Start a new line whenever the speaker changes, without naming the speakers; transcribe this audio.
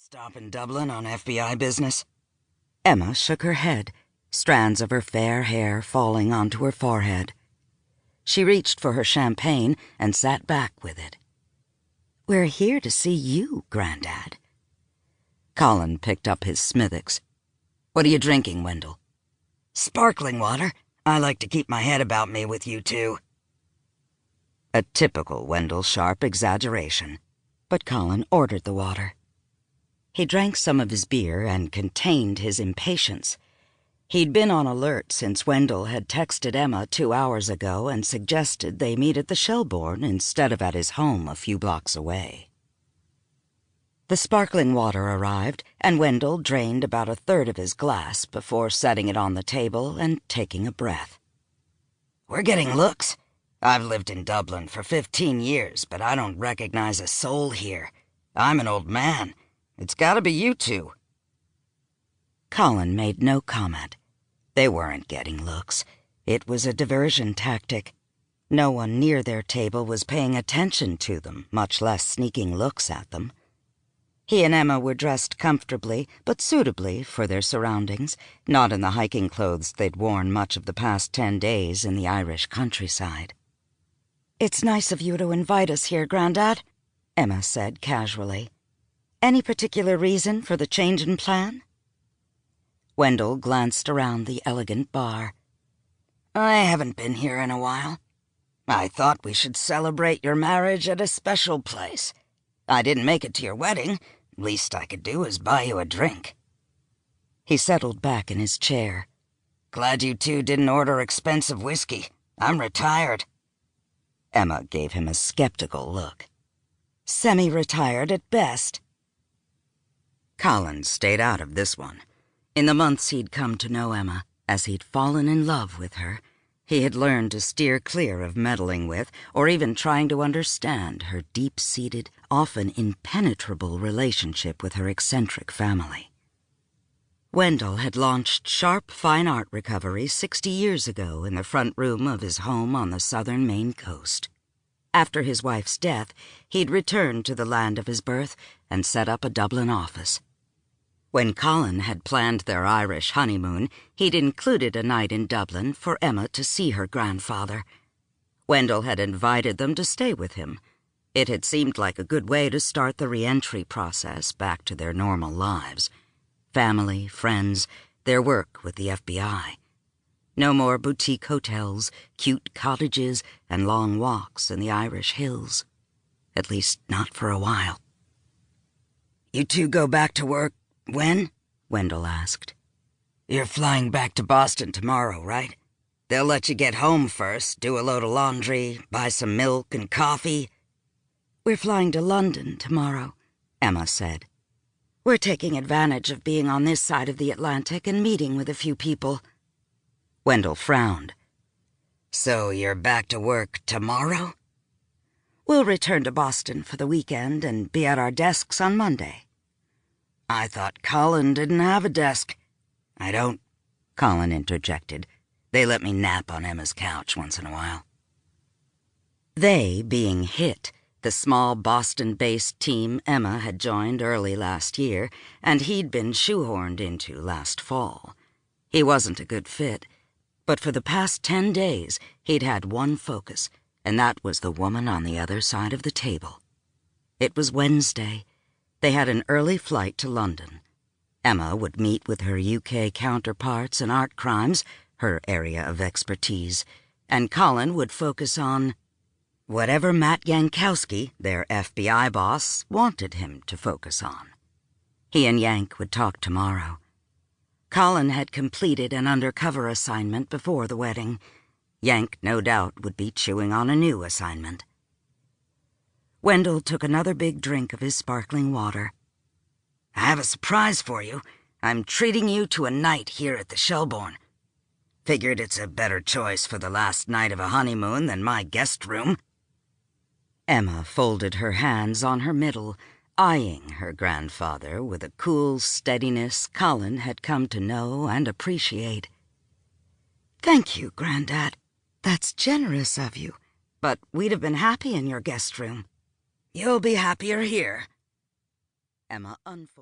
Stop in Dublin on FBI business? Emma shook her head, strands of her fair hair falling onto her forehead. She reached for her champagne and sat back with it. "We're here to see you, Grandad." Colin picked up his Smithwick's. "What are you drinking, Wendell?" "Sparkling water. I like to keep my head about me with you two." A typical Wendell Sharpe exaggeration, but Colin ordered the water. He drank some of his beer and contained his impatience. He'd been on alert since Wendell had texted Emma 2 hours ago and suggested they meet at the Shelbourne instead of at his home a few blocks away. The sparkling water arrived, and Wendell drained about 1/3 of his glass before setting it on the table and taking a breath. "We're getting looks. I've lived in Dublin for 15 years, but I don't recognize a soul here. I'm an old man. It's gotta be you two." Colin made no comment. They weren't getting looks. It was a diversion tactic. No one near their table was paying attention to them, much less sneaking looks at them. He and Emma were dressed comfortably, but suitably for their surroundings, not in the hiking clothes they'd worn much of the past 10 days in the Irish countryside. "It's nice of you to invite us here, Grandad," Emma said casually. "Any particular reason for the change in plan?" Wendell glanced around the elegant bar. "I haven't been here in a while. I thought we should celebrate your marriage at a special place. I didn't make it to your wedding. Least I could do is buy you a drink." He settled back in his chair. "Glad you two didn't order expensive whiskey. I'm retired." Emma gave him a skeptical look. "Semi-retired at best." Colin stayed out of this one. In the months he'd come to know Emma, as he'd fallen in love with her, he had learned to steer clear of meddling with or even trying to understand her deep-seated, often impenetrable relationship with her eccentric family. Wendell had launched Sharpe Fine Art Recovery 60 years ago in the front room of his home on the southern Maine coast. After his wife's death, he'd returned to the land of his birth and set up a Dublin office. When Colin had planned their Irish honeymoon, he'd included a night in Dublin for Emma to see her grandfather. Wendell had invited them to stay with him. It had seemed like a good way to start the re-entry process back to their normal lives. Family, friends, their work with the FBI. No more boutique hotels, cute cottages, and long walks in the Irish hills. At least not for a while. "You two go back to work when?" Wendell asked. "You're flying back to Boston tomorrow, right? They'll let you get home first, do a load of laundry, buy some milk and coffee." "We're flying to London tomorrow," Emma said. "We're taking advantage of being on this side of the Atlantic and meeting with a few people." Wendell frowned. "So you're back to work tomorrow?" "We'll return to Boston for the weekend and be at our desks on Monday." "I thought Colin didn't have a desk." "I don't," Colin interjected. "They let me nap on Emma's couch once in a while." They being HIT, the small Boston-based team Emma had joined early last year, and he'd been shoehorned into last fall. He wasn't a good fit, but for the past 10 days he'd had one focus, and that was the woman on the other side of the table. It was Wednesday. They had an early flight to London. Emma would meet with her UK counterparts in art crimes, her area of expertise, and Colin would focus on whatever Matt Yankowski, their FBI boss, wanted him to focus on. He and Yank would talk tomorrow. Colin had completed an undercover assignment before the wedding. Yank, no doubt, would be chewing on a new assignment. Wendell took another big drink of his sparkling water. "I have a surprise for you. I'm treating you to a night here at the Shelbourne. Figured it's a better choice for the last night of a honeymoon than my guest room." Emma folded her hands on her middle, eyeing her grandfather with a cool steadiness Colin had come to know and appreciate. "Thank you, Grandad. That's generous of you, but we'd have been happy in your guest room." "You'll be happier here." Emma unfolded.